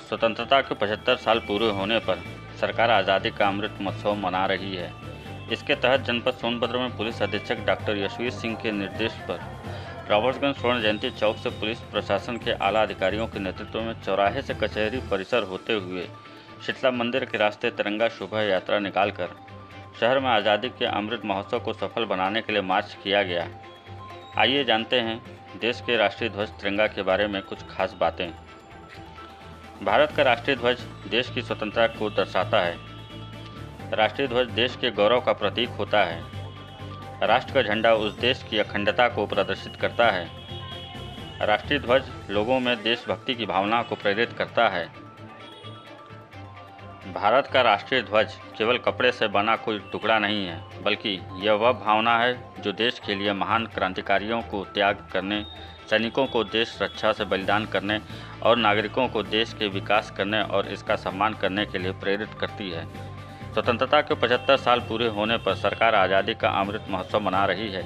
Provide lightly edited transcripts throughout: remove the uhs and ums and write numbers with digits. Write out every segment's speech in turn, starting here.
स्वतंत्रता के 75 साल पूरे होने पर सरकार आज़ादी का अमृत महोत्सव मना रही है। इसके तहत जनपद सोनभद्र में पुलिस अधीक्षक डॉक्टर यशवीर सिंह के निर्देश पर रॉबर्ट्सगंज स्वर्ण जयंती चौक से पुलिस प्रशासन के आला अधिकारियों के नेतृत्व में चौराहे से कचहरी परिसर होते हुए शीतला मंदिर के रास्ते तिरंगा शोभा यात्रा निकालकर शहर में आज़ादी के अमृत महोत्सव को सफल बनाने के लिए मार्च किया गया। आइए जानते हैं देश के राष्ट्रीय ध्वज तिरंगा के बारे में कुछ खास बातें। भारत का राष्ट्रीय ध्वज देश की स्वतंत्रता को दर्शाता है। राष्ट्रीय ध्वज देश के गौरव का प्रतीक होता है। राष्ट्र का झंडा उस देश की अखंडता को प्रदर्शित करता है। राष्ट्रीय ध्वज लोगों में देशभक्ति की भावना को प्रेरित करता है। भारत का राष्ट्रीय ध्वज केवल कपड़े से बना कोई टुकड़ा नहीं है, बल्कि यह वह भावना है जो देश के लिए महान क्रांतिकारियों को त्याग करने, सैनिकों को देश रक्षा से बलिदान करने और नागरिकों को देश के विकास करने और इसका सम्मान करने के लिए प्रेरित करती है। स्वतंत्रता के 75 साल पूरे होने पर सरकार आज़ादी का अमृत महोत्सव मना रही है।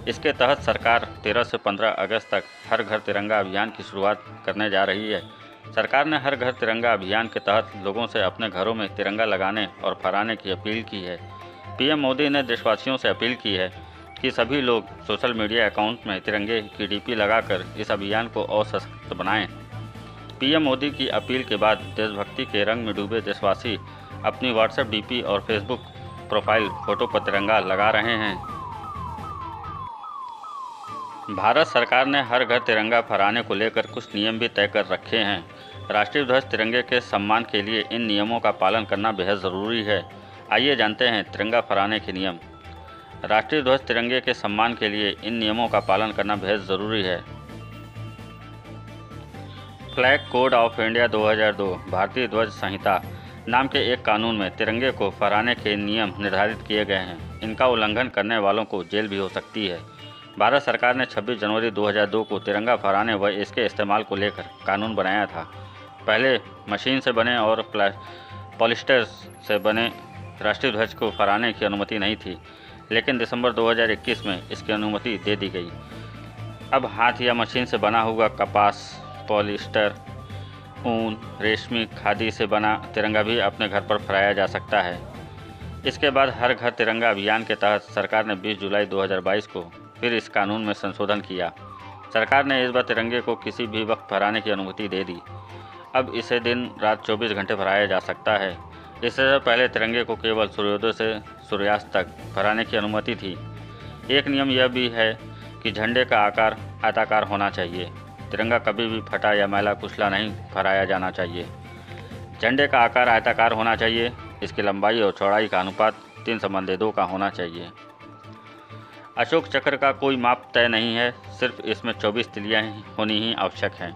इसके तहत सरकार 13 से 15 अगस्त तक हर घर तिरंगा अभियान की शुरुआत करने जा रही है। सरकार ने हर घर तिरंगा अभियान के तहत लोगों से अपने घरों में तिरंगा लगाने और फहराने की अपील की है। पीएम मोदी ने देशवासियों से अपील की है कि सभी लोग सोशल मीडिया अकाउंट में तिरंगे की डीपी लगाकर इस अभियान को और सशक्त बनाएं। पीएम मोदी की अपील के बाद देशभक्ति के रंग में डूबे देशवासी अपनी व्हाट्सएप डीपी और फेसबुक प्रोफाइल फोटो पर तिरंगा लगा रहे हैं। भारत सरकार ने हर घर तिरंगा फहराने को लेकर कुछ नियम भी तय कर रखे हैं। राष्ट्रीय ध्वज तिरंगे के सम्मान के लिए इन नियमों का पालन करना बेहद ज़रूरी है। आइए जानते हैं तिरंगा फहराने के नियम। राष्ट्रीय ध्वज तिरंगे के सम्मान के लिए इन नियमों का पालन करना बेहद ज़रूरी है। फ्लैग कोड ऑफ इंडिया 2002 भारतीय ध्वज संहिता नाम के एक कानून में तिरंगे को फहराने के नियम निर्धारित किए गए हैं। इनका उल्लंघन करने वालों को जेल भी हो सकती है। भारत सरकार ने 26 जनवरी 2002 को तिरंगा फहराने व इसके इस्तेमाल को लेकर कानून बनाया था। पहले मशीन से बने और पॉलिस्टर से बने राष्ट्रीय ध्वज को फहराने की अनुमति नहीं थी, लेकिन दिसंबर 2021 में इसकी अनुमति दे दी गई। अब हाथ या मशीन से बना हुआ कपास, पॉलिस्टर, ऊन, रेशमी, खादी से बना तिरंगा भी अपने घर पर फहराया जा सकता है। इसके बाद हर घर तिरंगा अभियान के तहत सरकार ने 20 जुलाई 2022 को फिर इस कानून में संशोधन किया। सरकार ने इस बार तिरंगे को किसी भी वक्त फहराने की अनुमति दे दी। अब इसे दिन रात 24 घंटे फहराया जा सकता है। इससे पहले तिरंगे को केवल सूर्योदय से सूर्यास्त तक फहराने की अनुमति थी। एक नियम यह भी है कि झंडे का आकार आयताकार होना चाहिए। तिरंगा कभी भी फटा या मैला कुचला नहीं फहराया जाना चाहिए। झंडे का आकार आयताकार होना चाहिए। इसकी लंबाई और चौड़ाई का अनुपात 3:2 का होना चाहिए। अशोक चक्र का कोई माप तय नहीं है, सिर्फ इसमें 24 तिलियाँ होनी ही आवश्यक हैं।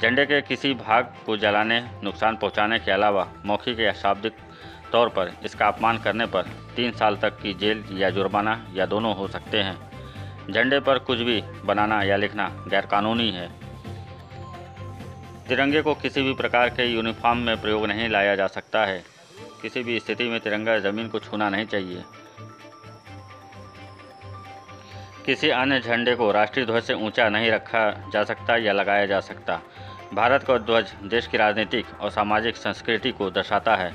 झंडे के किसी भाग को जलाने, नुकसान पहुंचाने के अलावा मौखिक या शाब्दिक तौर पर इसका अपमान करने पर 3 साल तक की जेल या जुर्माना या दोनों हो सकते हैं। झंडे पर कुछ भी बनाना या लिखना गैरकानूनी है। तिरंगे को किसी भी प्रकार के यूनिफॉर्म में प्रयोग नहीं लाया जा सकता है। किसी भी स्थिति में तिरंगा ज़मीन को छूना नहीं चाहिए। किसी अन्य झंडे को राष्ट्रीय ध्वज से ऊंचा नहीं रखा जा सकता या लगाया जा सकता। भारत का ध्वज देश की राजनीतिक और सामाजिक संस्कृति को दर्शाता है।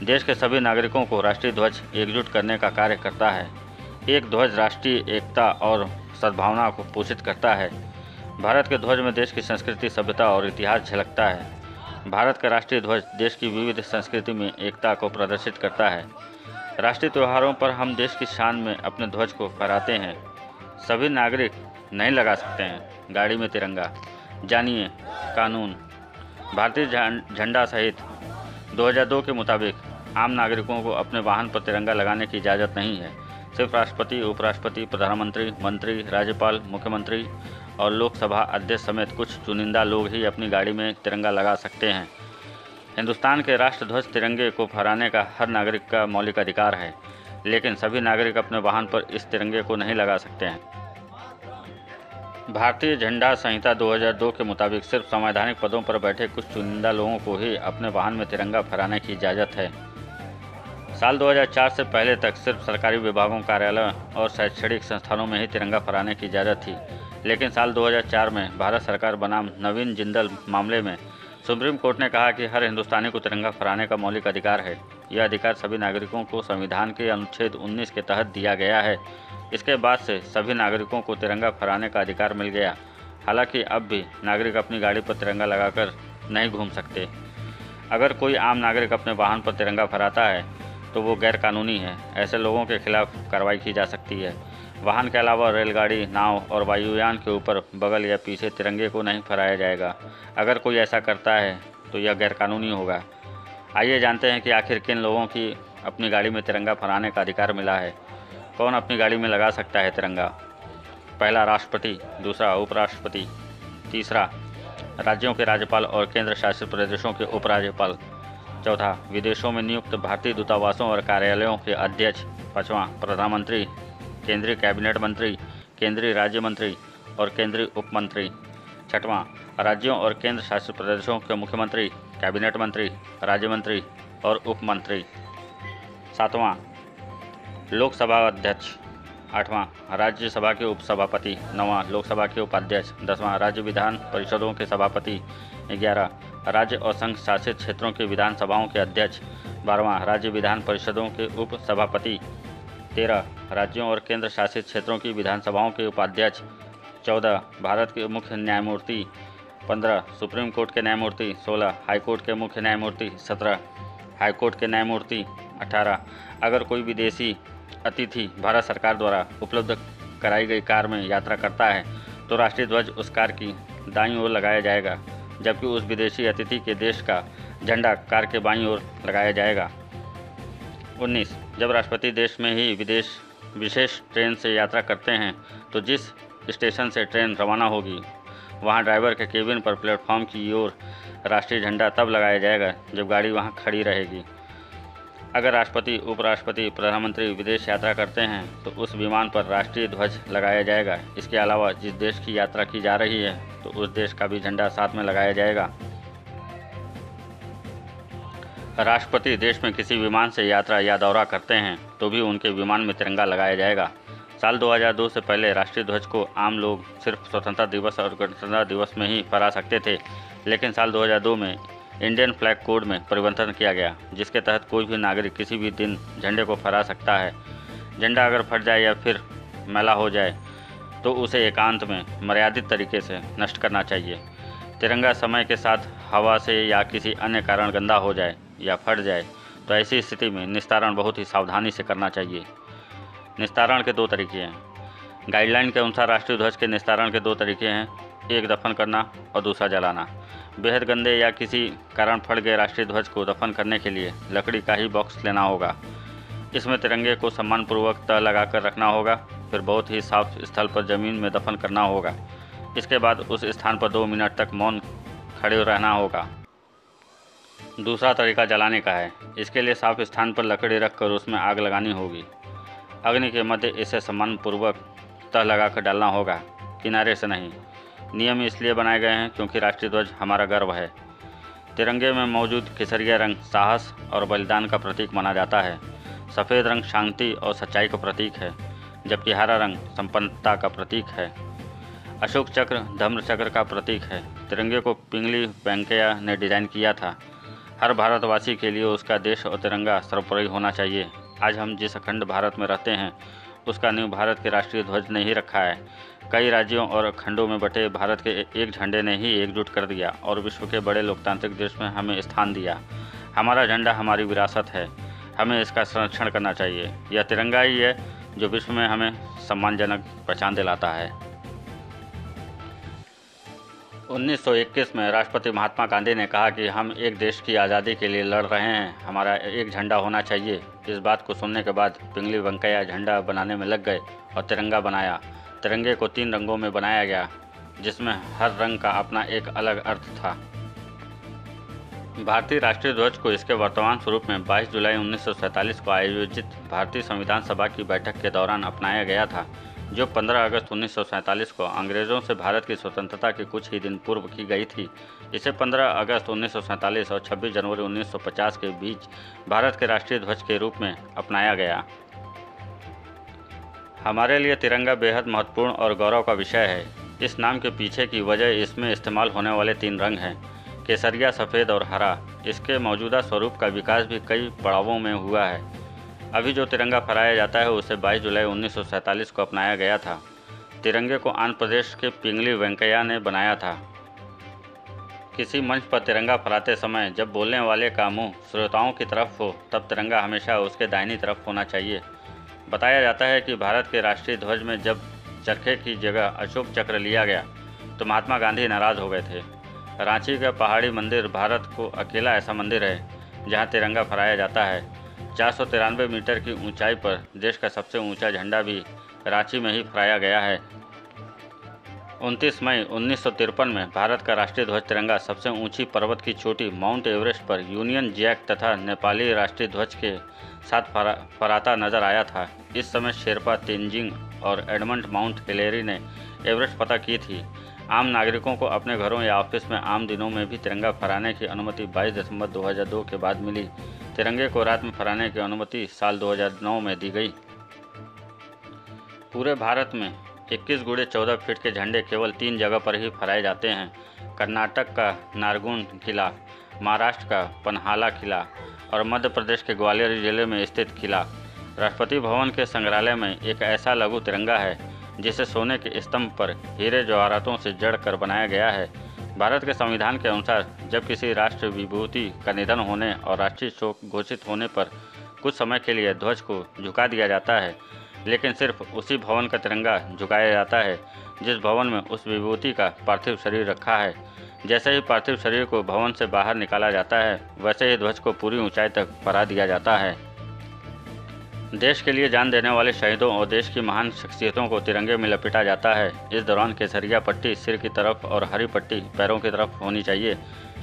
देश के सभी नागरिकों को राष्ट्रीय ध्वज एकजुट करने का कार्य करता है। एक ध्वज राष्ट्रीय एकता और सद्भावना को पोषित करता है। भारत के ध्वज में देश की संस्कृति, सभ्यता और इतिहास झलकता है। भारत का राष्ट्रीय ध्वज देश की विविध संस्कृति में एकता को प्रदर्शित करता है। राष्ट्रीय त्योहारों पर हम देश की शान में अपने ध्वज को फहराते हैं। सभी नागरिक नहीं लगा सकते हैं गाड़ी में तिरंगा। जानिए कानून। भारतीय झंडा सहित 2002 के मुताबिक आम नागरिकों को अपने वाहन पर तिरंगा लगाने की इजाज़त नहीं है। सिर्फ राष्ट्रपति, उपराष्ट्रपति, प्रधानमंत्री, मंत्री, राज्यपाल, मुख्यमंत्री और लोकसभा अध्यक्ष समेत कुछ चुनिंदा लोग ही अपनी गाड़ी में तिरंगा लगा सकते हैं। हिंदुस्तान के राष्ट्र ध्वज तिरंगे को फहराने का हर नागरिक का मौलिक अधिकार है, लेकिन सभी नागरिक अपने वाहन पर इस तिरंगे को नहीं लगा सकते हैं। भारतीय झंडा संहिता 2002 के मुताबिक सिर्फ संवैधानिक पदों पर बैठे कुछ चुनिंदा लोगों को ही अपने वाहन में तिरंगा फहराने की इजाज़त है। साल 2004 से पहले तक सिर्फ सरकारी विभागों, कार्यालयों और शैक्षणिक संस्थानों में ही तिरंगा फहराने की इजाज़त थी, लेकिन साल 2004 में भारत सरकार बनाम नवीन जिंदल मामले में सुप्रीम कोर्ट ने कहा कि हर हिंदुस्तानी को तिरंगा फहराने का मौलिक अधिकार है। यह अधिकार सभी नागरिकों को संविधान के अनुच्छेद 19 के तहत दिया गया है। इसके बाद से सभी नागरिकों को तिरंगा फहराने का अधिकार मिल गया। हालांकि अब भी नागरिक अपनी गाड़ी पर तिरंगा लगाकर नहीं घूम सकते। अगर कोई आम नागरिक अपने वाहन पर तिरंगा फहराता है तो वो गैरकानूनी है। ऐसे लोगों के खिलाफ कार्रवाई की जा सकती है। वाहन के अलावा रेलगाड़ी, नाव और वायुयान के ऊपर, बगल या पीछे तिरंगे को नहीं फहराया जाएगा। अगर कोई ऐसा करता है तो यह गैरकानूनी होगा। आइए जानते हैं कि आखिर किन लोगों की अपनी गाड़ी में तिरंगा फहराने का अधिकार मिला है। कौन अपनी गाड़ी में लगा सकता है तिरंगा? पहला, राष्ट्रपति। दूसरा, उपराष्ट्रपति। तीसरा, राज्यों के राज्यपाल और केंद्र शासित प्रदेशों के उपराज्यपाल। चौथा, विदेशों में नियुक्त भारतीय दूतावासों और कार्यालयों के अध्यक्ष। पाँचवां, प्रधानमंत्री, केंद्रीय कैबिनेट मंत्री, केंद्रीय राज्य मंत्री और केंद्रीय उप मंत्री। छठवां, राज्यों और केंद्र शासित प्रदेशों के मुख्यमंत्री, कैबिनेट मंत्री, राज्य मंत्री और उप मंत्री। सातवां, लोकसभा अध्यक्ष। आठवां, राज्यसभा के उपसभापति। नौवां, लोकसभा के उपाध्यक्ष। 10वां, राज्य विधान परिषदों के सभापति। 11, राज्य और संघ शासित क्षेत्रों के विधानसभाओं के अध्यक्ष। 12वां, राज्य विधान परिषदों के उप सभापति। 13, राज्यों और केंद्र शासित क्षेत्रों की विधानसभाओं के उपाध्यक्ष। 14, भारत के मुख्य न्यायमूर्ति। 15, सुप्रीम कोर्ट के न्यायमूर्ति। 16, हाईकोर्ट के मुख्य न्यायमूर्ति। 17, हाईकोर्ट के न्यायमूर्ति। 18, अगर कोई विदेशी अतिथि भारत सरकार द्वारा उपलब्ध कराई गई कार में यात्रा करता है तो राष्ट्रीय ध्वज उस कार की दाईं ओर लगाया जाएगा, जबकि उस विदेशी अतिथि के देश का झंडा कार के बाईं ओर लगाया जाएगा। 19, जब राष्ट्रपति देश में ही विशेष ट्रेन से यात्रा करते हैं तो जिस स्टेशन से ट्रेन रवाना होगी वहां ड्राइवर के केबिन पर प्लेटफॉर्म की ओर राष्ट्रीय झंडा तब लगाया जाएगा जब गाड़ी वहां खड़ी रहेगी। अगर राष्ट्रपति, उपराष्ट्रपति, प्रधानमंत्री विदेश यात्रा करते हैं तो उस विमान पर राष्ट्रीय ध्वज लगाया जाएगा। इसके अलावा जिस देश की यात्रा की जा रही है तो उस देश का भी झंडा साथ में लगाया जाएगा। राष्ट्रपति देश में किसी विमान से यात्रा या दौरा करते हैं तो भी उनके विमान में तिरंगा लगाया जाएगा। साल 2002 से पहले राष्ट्रीय ध्वज को आम लोग सिर्फ स्वतंत्रता दिवस और गणतंत्र दिवस में ही फहरा सकते थे, लेकिन साल 2002 में इंडियन फ्लैग कोड में परिवर्तन किया गया, जिसके तहत कोई भी नागरिक किसी भी दिन झंडे को फहरा सकता है। झंडा अगर फट जाए या फिर मैला हो जाए तो उसे एकांत में मर्यादित तरीके से नष्ट करना चाहिए। तिरंगा समय के साथ हवा से या किसी अन्य कारण गंदा हो जाए या फट जाए तो ऐसी स्थिति में निस्तारण बहुत ही सावधानी से करना चाहिए। निस्तारण के 2 तरीके हैं। गाइडलाइन के अनुसार राष्ट्रीय ध्वज के निस्तारण के 2 तरीके हैं, एक दफन करना और दूसरा जलाना। बेहद गंदे या किसी कारण फट गए राष्ट्रीय ध्वज को दफन करने के लिए लकड़ी का ही बॉक्स लेना होगा। इसमें तिरंगे को सम्मानपूर्वक तह लगाकर रखना होगा, फिर बहुत ही साफ स्थल पर ज़मीन में दफन करना होगा। इसके बाद उस स्थान पर 2 मिनट तक मौन खड़े रहना होगा। दूसरा तरीका जलाने का है। इसके लिए साफ स्थान पर लकड़ी रखकर उसमें आग लगानी होगी। अग्नि के मध्य इसे सम्मानपूर्वक तह लगाकर डालना होगा, किनारे से नहीं। नियम इसलिए बनाए गए हैं क्योंकि राष्ट्रीय ध्वज हमारा गर्व है। तिरंगे में मौजूद केसरिया रंग साहस और बलिदान का प्रतीक माना जाता है। सफ़ेद रंग शांति और सच्चाई का प्रतीक है, जबकि हरा रंग संपन्नता का प्रतीक है। अशोक चक्र धम्र चक्र का प्रतीक है। तिरंगे को पिंगली वेंकैया ने डिज़ाइन किया था। हर भारतवासी के लिए उसका देश और तिरंगा सर्वोपरि होना चाहिए। आज हम जिस अखंड भारत में रहते हैं उसका नींव भारत के राष्ट्रीय ध्वज ने ही रखा है। कई राज्यों और खंडों में बटे भारत के एक झंडे ने ही एकजुट कर दिया और विश्व के बड़े लोकतांत्रिक देश में हमें स्थान दिया। हमारा झंडा हमारी विरासत है, हमें इसका संरक्षण करना चाहिए। यह तिरंगा ही है जो विश्व में हमें सम्मानजनक पहचान दिलाता है। 1921 में राष्ट्रपति महात्मा गांधी ने कहा कि हम एक देश की आज़ादी के लिए लड़ रहे हैं, हमारा एक झंडा होना चाहिए। इस बात को सुनने के बाद पिंगली वेंकैया झंडा बनाने में लग गए और तिरंगा बनाया। तिरंगे को 3 रंगों में बनाया गया, जिसमें हर रंग का अपना एक अलग अर्थ था। भारतीय राष्ट्रीय ध्वज को इसके वर्तमान स्वरूप में 22 जुलाई 1947 को आयोजित भारतीय संविधान सभा की बैठक के दौरान अपनाया गया था। जो 15 अगस्त 1947 को अंग्रेज़ों से भारत की स्वतंत्रता के कुछ ही दिन पूर्व की गई थी। इसे 15 अगस्त 1947 और 26 जनवरी 1950 के बीच भारत के राष्ट्रीय ध्वज के रूप में अपनाया गया। हमारे लिए तिरंगा बेहद महत्वपूर्ण और गौरव का विषय है। इस नाम के पीछे की वजह इसमें इस्तेमाल होने वाले 3 रंग हैं, केसरिया, सफ़ेद और हरा। इसके मौजूदा स्वरूप का विकास भी कई पड़ावों में हुआ है। अभी जो तिरंगा फहराया जाता है उसे 22 जुलाई 1947 को अपनाया गया था। तिरंगे को आंध्र प्रदेश के पिंगली वेंकैया ने बनाया था। किसी मंच पर तिरंगा फहराते समय जब बोलने वाले का मुंह श्रोताओं की तरफ हो तब तिरंगा हमेशा उसके दाहिनी तरफ होना चाहिए। बताया जाता है कि भारत के राष्ट्रीय ध्वज में जब चरखे की जगह अशोक चक्र लिया गया तो महात्मा गांधी नाराज़ हो गए थे। रांची का पहाड़ी मंदिर भारत को अकेला ऐसा मंदिर है जहां तिरंगा फहराया जाता है। 493 मीटर की ऊंचाई पर देश का सबसे ऊंचा झंडा भी रांची में ही फहराया गया है। 29 मई 1953 में भारत का राष्ट्रीय ध्वज तिरंगा सबसे ऊंची पर्वत की चोटी माउंट एवरेस्ट पर यूनियन जैक तथा नेपाली राष्ट्रीय ध्वज के साथ फहराता नजर आया था। इस समय शेरपा, तेंजिंग और एडमंड माउंट हिलेरी ने एवरेस्ट फतह की थी। आम नागरिकों को अपने घरों या ऑफिस में आम दिनों में भी तिरंगा फहराने की अनुमति 22 दिसंबर 2002 के बाद मिली। तिरंगे को रात में फहराने की अनुमति साल 2009 में दी गई। पूरे भारत में 21 गुणे 14 फीट के झंडे केवल 3 जगह पर ही फहराए जाते हैं। कर्नाटक का नारगुन किला, महाराष्ट्र का पन्हाला किला और मध्य प्रदेश के ग्वालियर जिले में स्थित किला। राष्ट्रपति भवन के संग्रहालय में एक ऐसा लघु तिरंगा है जिसे सोने के स्तंभ पर हीरे जवाहरातों से जड़ कर बनाया गया है। भारत के संविधान के अनुसार जब किसी राष्ट्र विभूति का निधन होने और राष्ट्रीय शोक घोषित होने पर कुछ समय के लिए ध्वज को झुका दिया जाता है, लेकिन सिर्फ उसी भवन का तिरंगा झुकाया जाता है जिस भवन में उस विभूति का पार्थिव शरीर रखा है। जैसे ही पार्थिव शरीर को भवन से बाहर निकाला जाता है वैसे ही ध्वज को पूरी ऊंचाई तक फहरा दिया जाता है। देश के लिए जान देने वाले शहीदों और देश की महान शख्सियतों को तिरंगे में लपेटा जाता है। इस दौरान केसरिया पट्टी सिर की तरफ और हरी पट्टी पैरों की तरफ होनी चाहिए।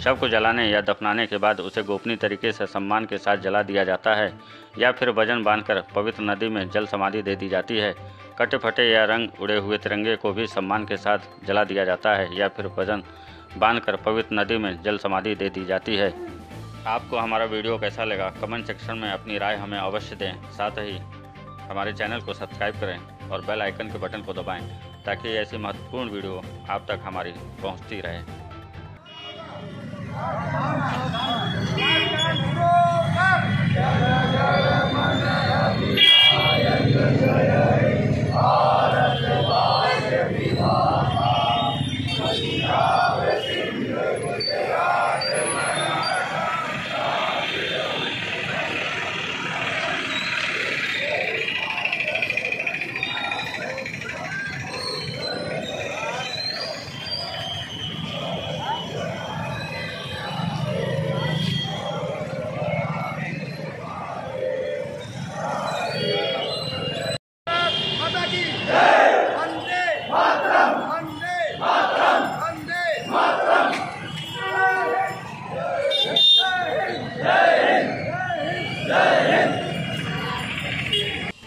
शव को जलाने या दफनाने के बाद उसे गोपनीय तरीके से सम्मान के साथ जला दिया जाता है या फिर वजन बांधकर पवित्र नदी में जल समाधि दे दी जाती है। कटे फटे या रंग उड़े हुए तिरंगे को भी सम्मान के साथ जला दिया जाता है या फिर वजन बांधकर पवित्र नदी में जल समाधि दे दी जाती है। आपको हमारा वीडियो कैसा लगा कमेंट सेक्शन में अपनी राय हमें अवश्य दें। साथ ही हमारे चैनल को सब्सक्राइब करें और बेल आइकन के बटन को दबाएं ताकि ऐसी महत्वपूर्ण वीडियो आप तक हमारी पहुंचती रहे।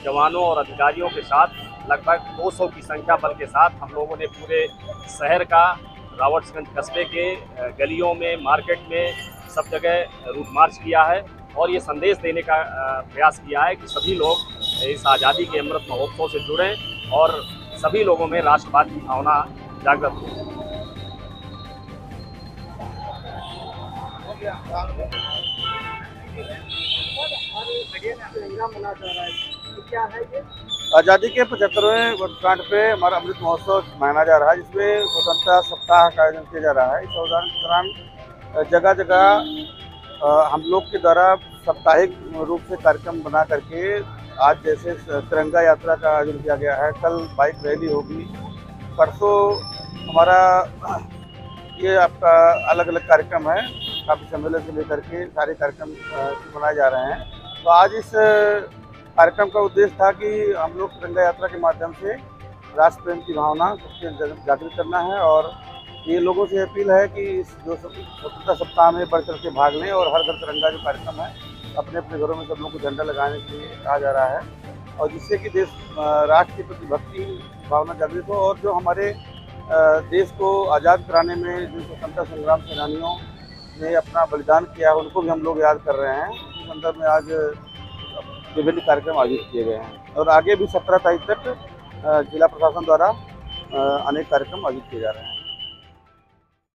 जवानों और अधिकारियों के साथ लगभग 200 की संख्या बल के साथ हम लोगों ने पूरे शहर का रावर्ट्सगंज कस्बे के गलियों में, मार्केट में, सब जगह रूट मार्च किया है और ये संदेश देने का प्रयास किया है कि सभी लोग इस आज़ादी के अमृत महोत्सव से जुड़ें और सभी लोगों में राष्ट्रवाद की भावना जागृत हो। आज़ादी के 75वें वर्षगांठ पे हमारा अमृत महोत्सव मनाया जा रहा है, जिसमें स्वतंत्रता सप्ताह का आयोजन किया जा रहा है। इस दौरान जगह जगह हम लोग के द्वारा साप्ताहिक रूप से कार्यक्रम बना करके आज जैसे तिरंगा यात्रा का आयोजन किया गया है, कल बाइक रैली होगी, परसों हमारा ये आपका अलग अलग कार्यक्रम है, काफ़ी सम्मेलन से लेकर के सारे कार्यक्रम मनाए जा रहे हैं। तो आज इस कार्यक्रम का उद्देश्य था कि हम लोग तिरंगा यात्रा के माध्यम से राष्ट्र प्रेम की भावना सबके जागृत करना है और ये लोगों से अपील है कि इस जो स्वतंत्रता सप्ताह में बढ़ चढ़ के भाग लें और हर घर तिरंगा जो कार्यक्रम है अपने अपने घरों में सब लोग को झंडा लगाने के लिए कहा जा रहा है और जिससे कि देश राष्ट्र के प्रति भक्ति भावना जागृत हो, और जो हमारे देश को आज़ाद कराने में जिन स्वतंत्रता संग्राम सेनानियों ने अपना बलिदान किया उनको भी हम लोग याद कर रहे हैं। इसी संदर्भ में आज विभिन्न कार्यक्रम आयोजित किए गए हैं और आगे भी 17 तारीख तक जिला प्रशासन द्वारा अनेक कार्यक्रम आयोजित किए जा रहे हैं।